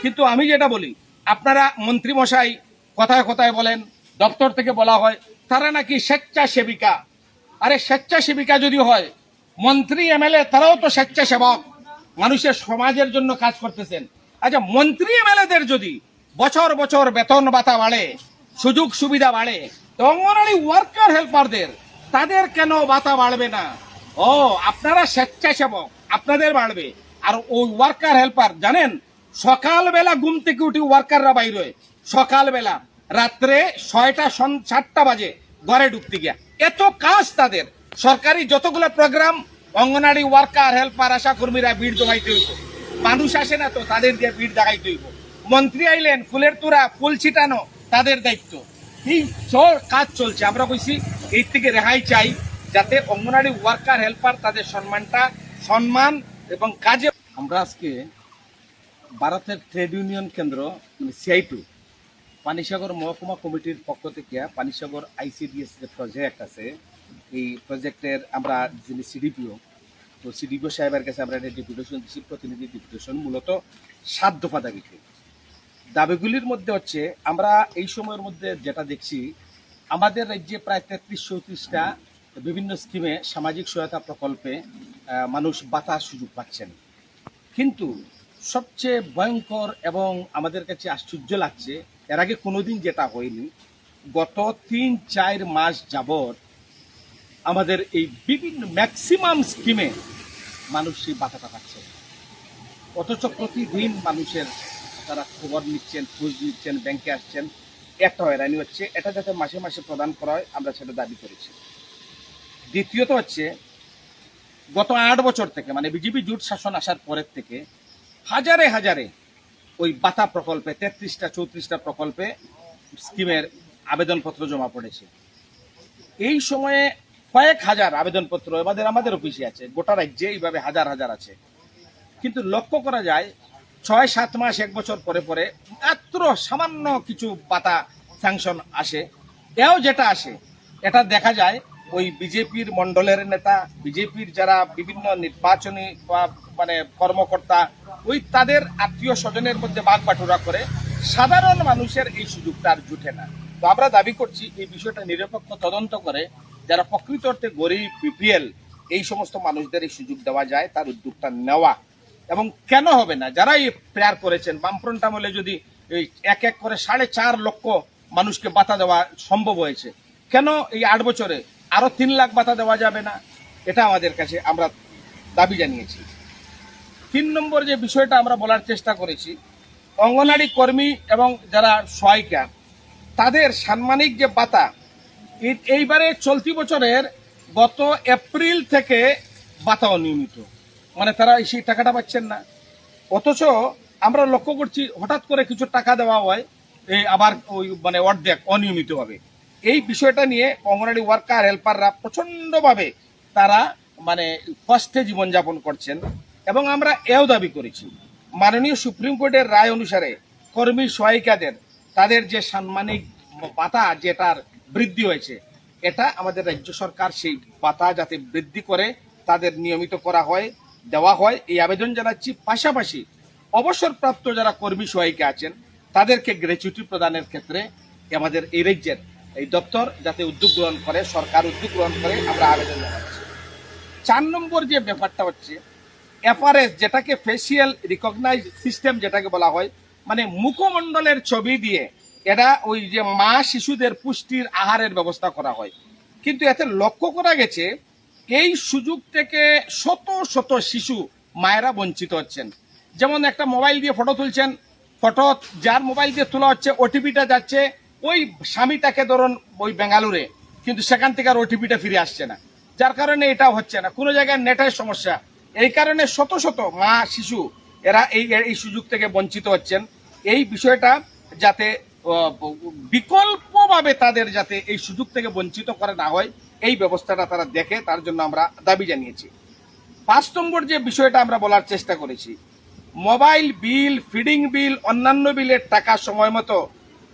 কিন্তু আমি যেটা বলি, আপনারা মন্ত্রী মশাই কথায় কথায় বলেন, দপ্তর থেকে বলা হয় তারা নাকি স্বেচ্ছাসেবিকা। আরে স্বেচ্ছাসেবিকা যদি হয়, মন্ত্রী এমএলএ তারাও তো স্বেচ্ছাসেবক, মানুষের সমাজের জন্য কাজ করতেছেন। আচ্ছা, মন্ত্রী এমএলএদের যদি বছর বছর বেতন ভাতা বাড়ে, সুযোগ সুবিধা বাড়ে, তো অঙ্গনওয়াড়ি ওয়ার্কার হেল্পারদের তাদের কেন ভাতা বাড়বে না? ও, আপনারা স্বেচ্ছাসেবক, আপনাদের বাড়বে। আর ওই ওয়ার্কার হেল্পার জানেন, সকালবেলা ঘুম থেকে উঠি ওয়ার্কাররা বাইর হয়, সকালবেলা রাত্রে 6টা 7টা বাজে ঘরে ঢুকতে গিয়া, এত কাজ তাদের। সরকারি যতগুলো প্রোগ্রাম, অঙ্গনারী ওয়ার্কার হেল্পার আশা কর্মীরা ভিড় জমাইতে হইব। মানুষ আসে না তো তাদের দিয়ে ভিড় দেখাইতে হইব। মন্ত্রী আইলেন, ফুলের তোড়া ফুল ছিটানো তাদের দায়িত্ব। এই সব কাজ চলছে। আমরা কইছি এই থেকে রেহাই চাই, যাতে অঙ্গনারী ওয়ার্কার হেল্পার তাদের সম্মান এবং কাজে। আমরা আজকে ভারতের ট্রেড ইউনিয়ন কেন্দ্র সিআই2 পানিসাগর মহকুমা কমিটির পক্ষ থেকে পানিসাগর আইসিডিএস যে প্রজেক্ট আছে, এই প্রজেক্টের আমরা যিনি সিডিপিও, তো সিডিপিও সাহেবের কাছে আমরা একটা ডেপুটেশন দিচ্ছি, প্রতিনিধি ডেপুটেশন, মূলত 7 দফা দাবিতে। দাবিগুলির মধ্যে হচ্ছে, আমরা এই সময়ের মধ্যে যেটা দেখছি, আমাদের রাজ্যে প্রায় 33-34টা বিভিন্ন স্কিমে সামাজিক সহায়তা প্রকল্পে মানুষ ভাতার সুযোগ পাচ্ছেন। কিন্তু সবচেয়ে ভয়ঙ্কর এবং আমাদের কাছে আশ্চর্য লাগছে, এর আগে কোনোদিন যেটা হয়নি, গত 3-4 মাস যাবৎ আমাদের এই বিভিন্ন ম্যাক্সিমাম স্কিমে মানুষ সেই ভাতাটা পাচ্ছে। অথচ প্রতিদিন মানুষের তারা খবর নিচ্ছেন, খোঁজ নিচ্ছেন, ব্যাংকে আসছেন, একটা হয়রানি হচ্ছে। এটা যাতে মাসে মাসে প্রদান করা হয়, আমরা সেটা দাবি করেছি। দ্বিতীয়ত হচ্ছে, গত 8 বছর থেকে, মানে বিজেপি জোট শাসন আসার পরের থেকে হাজারে হাজারে ওই ভাতা প্রকল্পে 33টা-34টা প্রকল্পে স্কিমের আবেদনপত্র জমা পড়েছে। এই সময়ে কয়েক হাজার আবেদনপত্র আমাদের অফিসে আছে, গোটা রাজ্যে এইভাবে হাজার হাজার আছে। কিন্তু লক্ষ্য করা যায় 6-7 মাস 1 বছর পরে পরে মাত্র সামান্য কিছু ভাতা স্যাংশন আসে। এও যেটা আসে, এটা দেখা যায় ওই বিজেপির মন্ডলের নেতা, বিজেপির যারা বিভিন্ন নির্বাচনী মানে কর্মকর্তা, ওই তাদের আত্মীয় স্বজনের মধ্যে ভাগ বাটোয়ারা করে। সাধারণ মানুষের এই সুযোগটা আর জুটে না। তো আমরা দাবি করছি এই বিষয়টা নিরপেক্ষ তদন্ত করে যারা প্রকৃত অর্থে গরিব, বিপিএল, এই সমস্ত মানুষদের এই সুযোগ দেওয়া যায়, তার উদ্যোগটা নেওয়া। এবং কেন হবে না, যারা এই প্রেয়ার করেছেন, বামফ্রন্ট আমলে যদি এই এক এক করে 4.5 লক্ষ মানুষকে ভাতা দেওয়া সম্ভব হয়েছে, কেন এই 8 বছরে আরো 3 লাখ ভাতা দেওয়া যাবে না? এটা আমাদের কাছে আমরা দাবি জানিয়েছি। 3 নম্বর যে বিষয়টা আমরা বলার চেষ্টা করেছি, অঙ্গনারী কর্মী এবং যারা সহায়িকা, তাদের সাম্মানিক যে ভাতা, এইবারে চলতি বছরের গত এপ্রিল থেকে ভাতা অনিয়মিত, মানে তারা সেই টাকাটা পাচ্ছেন না। অথচ আমরা লক্ষ্য করছি হঠাৎ করে কিছু টাকা দেওয়া হয়, আবার ওই মানে অর্ধেক অনিয়মিতভাবে। এই বিষয়টা নিয়ে অঙ্গনওয়াড়ি ওয়ার্কার হেল্পাররা প্রচণ্ডভাবে তারা মানে কষ্টে জীবনযাপন করছেন। এবং আমরা এও দাবি করেছি, মাননীয় সুপ্রিম কোর্টের রায় অনুসারে কর্মী সহায়িকাদের তাদের যে সাম্মানিক ভাতা যেটার বৃদ্ধি হয়েছে, এটা আমাদের রাজ্য সরকার সেই ভাতা যাতে বৃদ্ধি করে তাদের নিয়মিত করা হয়, দেওয়া হয়, এই আবেদন জানাচ্ছি। পাশাপাশি অবসরপ্রাপ্ত যারা কর্মী সহায়িকা আছেন তাদেরকে গ্র্যাচুইটি প্রদানের ক্ষেত্রে আমাদের এই রাজ্যের এই দপ্তর যাতে উদ্যোগ গ্রহণ করে, সরকার উদ্যোগ গ্রহণ করে, আমরা আবেদন জানাচ্ছি। 4 নম্বর যে ব্যাপারটা হচ্ছে এফআরএস, যেটাকে ফেসিয়াল রিকগনাইজ সিস্টেম যেটাকে বলা হয়, মানে মুখমণ্ডলের ছবি দিয়ে এটা ওই যে মা শিশুদের পুষ্টির আহারের ব্যবস্থা করা হয়। কিন্তু এতে লক্ষ্য করা গেছে এই সুযোগ থেকে শত শত শিশু মায়েরা বঞ্চিত হচ্ছেন। যেমন একটা মোবাইল দিয়ে ফটো তুলছেন, ফটো যার মোবাইল দিয়ে তোলা হচ্ছে ওটিপিটা যাচ্ছে ওই স্বামীটাকে, ধরুন ওই বেঙ্গালুরে, কিন্তু সেখান থেকে আর ওটিপিটা ফিরে আসছে না, যার কারণে এটা হচ্ছে না। কোনো জায়গায় নেটের সমস্যা, এই কারণে শত শত মা শিশু এরা এই সুযোগ থেকে বঞ্চিত হচ্ছেন। এই বিষয়টা যাতে বিকল্পভাবে তাদের যাতে এই সুযোগ থেকে বঞ্চিত করে না হয়, এই ব্যবস্থাটা তারা দেখে, তার জন্য আমরা দাবি জানিয়েছি। 5 নম্বর যে বিষয়টা আমরা বলার চেষ্টা করেছি, মোবাইল বিল, ফিডিং বিল, অন্যান্য বিলের টাকা সময় মতো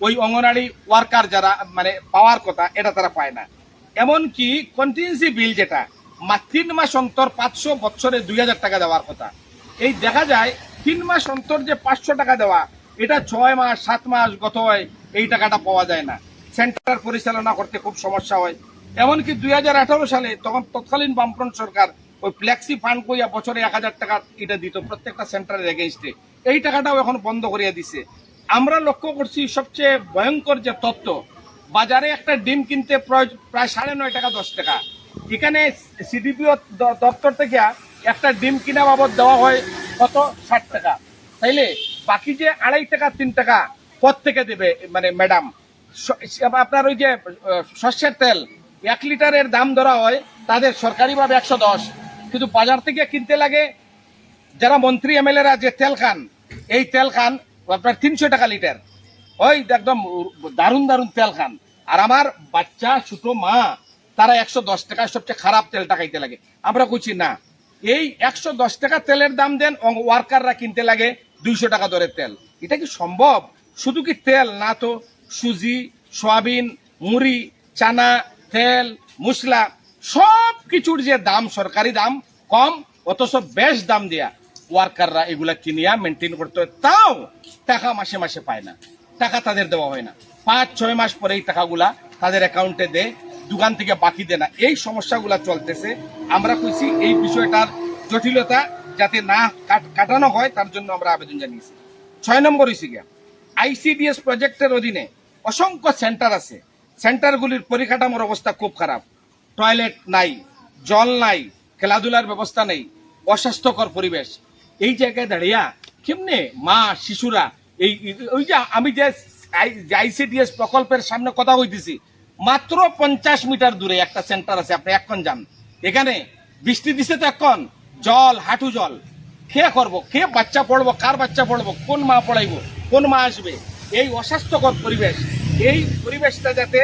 ওই অঙ্গনওয়াড়ি ওয়ার্কার যারা মানে পাওয়ার কথা, এটা তারা পায় না। এমনকি কন্টিনজেন্সি বিল যেটা 3 মাস অন্তর 500, বছরে 2000 টাকা দেওয়ার কথা, এই দেখা যায় 3 মাস অন্তর যে 500 টাকা দেওয়া, এটা 6 মাস 7 মাস গত হয়, এই টাকাটা পাওয়া যায় না। সেন্টার পরিচালনা করতে খুব সমস্যা হয়। এমনকি 2018 সালে তখন তৎকালীন বামফ্রন্ট সরকার ওই ফ্লেক্সি ফান্ড কইয়া বছরে 1000 টাকা এটা দিত প্রত্যেকটা সেন্টারের এগেইনস্টে। এই টাকাটাও এখন বন্ধ করিয়া দিছে। আমরা লক্ষ্য করছি সবচেয়ে ভয়ঙ্কর যে তথ্য, বাজারে একটা ডিম কিনতে প্রায় 9.5 টাকা 10 টাকা। এখানে সিডিপিও দপ্তর থেকে একটা ডিম কিনা বাবদ দেওয়া হয় কত 60 টাকা। তাইলে বাকি যে 2.5 টাকা 3 টাকা পথ থেকে দেবে মানে ম্যাডাম। আপনার ওই যে সর্ষের তেল 1 লিটারের দাম ধরা হয় তাদের সরকারিভাবে 110, কিন্তু বাজার থেকে কিনতে লাগে যারা মন্ত্রী এমএলএরা যে তেল খান, এই তেল খান আপনার 300 টাকা লিটার। ওই একদম দারুণ দারুণ তেল খান। আর আমার বাচ্চা ছোট মা তারা 110 টাকায় সবচেয়ে খারাপ তেলটা খাইতে লাগে। আমরা কইছি না, এই 110 টাকা তেলের দাম দেন, ওয়ার্কাররা কিনতে লাগে 200 টাকা দরের তেল। এটা কি সম্ভব? শুধু কি তেল না, তো সুজি, সয়াবিন, মুড়ি, চানা, তেল, মশলা সব কিছুর যে দাম, সরকারি দাম কম, অথচ বেশ দাম দেয়া ওয়ার্কাররা এগুলা কিনিয়া মেনটেন করতে হয়, তাও টাকা মাসে মাসে পায় না, টাকা তাদের দেওয়া হয় না। 5-6 মাস পরে এই টাকাগুলা তাদের অ্যাকাউন্টে দেয়, দোকান থেকে বাকি দেয় না। এই সমস্যাগুলা চলতেছে। আমরা কইছি এই বিষয়টার জটিলতা যাতে না কাটানো হয় তার জন্য আমরা আবেদন জানিয়েছি। 6 নম্বর হয়েছে গিয়া আইসিডিএস প্রজেক্টের অধীনে অসংখ্য সেন্টার আছে। সেন্টারগুলির পরিকাঠামোর অবস্থা খুব খারাপ। টয়লেট নাই, জল নাই, খেলাধুলার ব্যবস্থা নেই, অস্বাস্থ্যকর পরিবেশ। এই জায়গায় দাঁড়িয়া কেমনে মা শিশুরা এই ওই যে আমি যে আইসিডিএস প্রকল্পের সামনে কথা কইতেছি, মাত্র 50 মিটার দূরে একটা সেন্টার আছে। আপনি এখন যান, এখানে বৃষ্টি দিছে তো এখন জল, হাঁটু জল। কে করবো, কে বাচ্চা পড়বো, কার বাচ্চা পড়বো, কোন মা পড়াইবো, কোন মা আসবে? এই অস্বাস্থ্যকর পরিবেশ, এই পরিবেশটা যাতে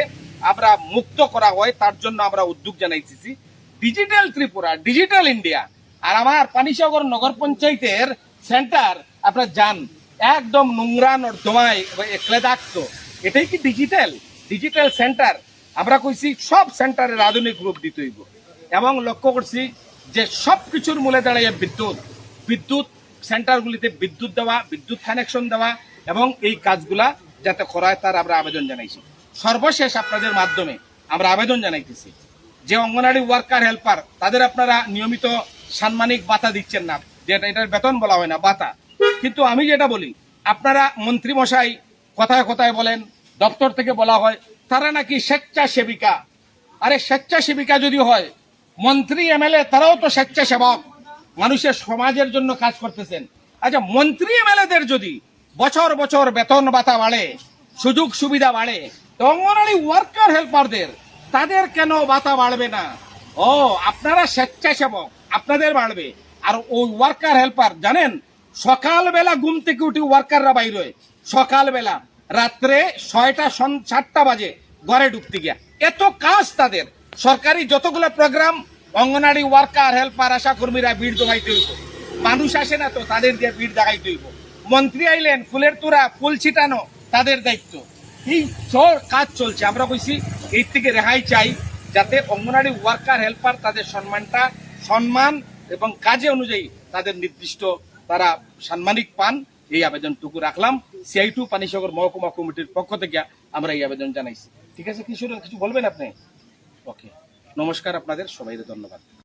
আমরা মুক্ত করা হয় তার জন্য আমরা উদ্যোগ জানাইতেছি। Digital Tripura, digital India. আর আমার পানিসাগর নগর পঞ্চায়েতের সেন্টার আপনার যান, একদম নোংরা নর্দমায় ক্লেদাক্ত। এটাই কি ডিজিটাল? Digital centre? আমরা কইছি সব সেন্টারের আধুনিক রূপ দিতে হইব। এবং লক্ষ্য করছি যে সব কিছুর মূলে দাঁড়িয়ে বিদ্যুৎ, বিদ্যুৎ সেন্টারগুলিতে বিদ্যুৎ দেওয়া, বিদ্যুৎ কানেকশন দেওয়া এবং এই কাজগুলা যাতে করায় তার আমরা আবেদন জানাইছি। সর্বশেষ আপনাদের মাধ্যমে আমরা আবেদন জানাইতেছি যে অঙ্গনওয়াড়ি ওয়ার্কার হেল্পার তাদের আপনারা নিয়মিত সাম্মানিক ভাতা দিচ্ছেন না, যেটা এটার বেতন বলা হয় না, ভাতা। কিন্তু আমি যেটা বলি, আপনারা মন্ত্রী মশাই কথায় কথায় বলেন, দপ্তর থেকে বলা হয় তারা নাকি স্বেচ্ছাসেবিকা। আরে স্বেচ্ছাসেবিকা যদি হয়, মন্ত্রী এমএলএ তারাও তো স্বেচ্ছাসেবক, মানুষের সমাজের জন্য কাজ করতেছেন। আচ্ছা, মন্ত্রী এমএলএদের যদি বছর বছর বেতন ভাতা বাড়ে, সুযোগ সুবিধা বাড়ে, তো অঙ্গনওয়াড়ি ওয়ার্কার হেল্পারদের তাদের কেন ভাতা বাড়বে না? ও, আপনারা স্বেচ্ছাসেবক, আপনাদের বাড়বে। আর ওই ওয়ার্কার হেল্পার জানেন, সকালবেলা ঘুম থেকে উঠে ওয়ার্কাররা বাইর হয়, সকালবেলা রাত্রে 6টা 7টা বাজে ঘরে ঢুকতে গিয়া, এত কাজ তাদের। সরকারি যতগুলো প্রোগ্রাম, অঙ্গনওয়াড়ি ওয়ার্কার হেল্পার আশা কর্মীরা ভিড় জমাইতে হইব। মানুষ আসে না তো তাদের দিয়ে ভিড় দেখাইতে হইব। মন্ত্রী আইলেন, ফুলের তোড়া, ফুল ছিটানো তাদের দায়িত্ব। এই সব কাজ চলছে। আমরা কইছি এই থেকে রেহাই চাই, যাতে অঙ্গনওয়াড়ি ওয়ার্কার হেল্পার তাদের সম্মান এবং কাজে অনুযায়ী তাদের নির্দিষ্ট তারা সাম্মানিক পান। এই আবেদনটুকু রাখলাম। CI2 পানিসাগর মহকুমা কমিটির পক্ষ থেকে আমরা এই আবেদন জানাইছি। ঠিক আছে, কিছু বলবেন আপনি? ওকে, নমস্কার, আপনাদের সবাইকে ধন্যবাদ।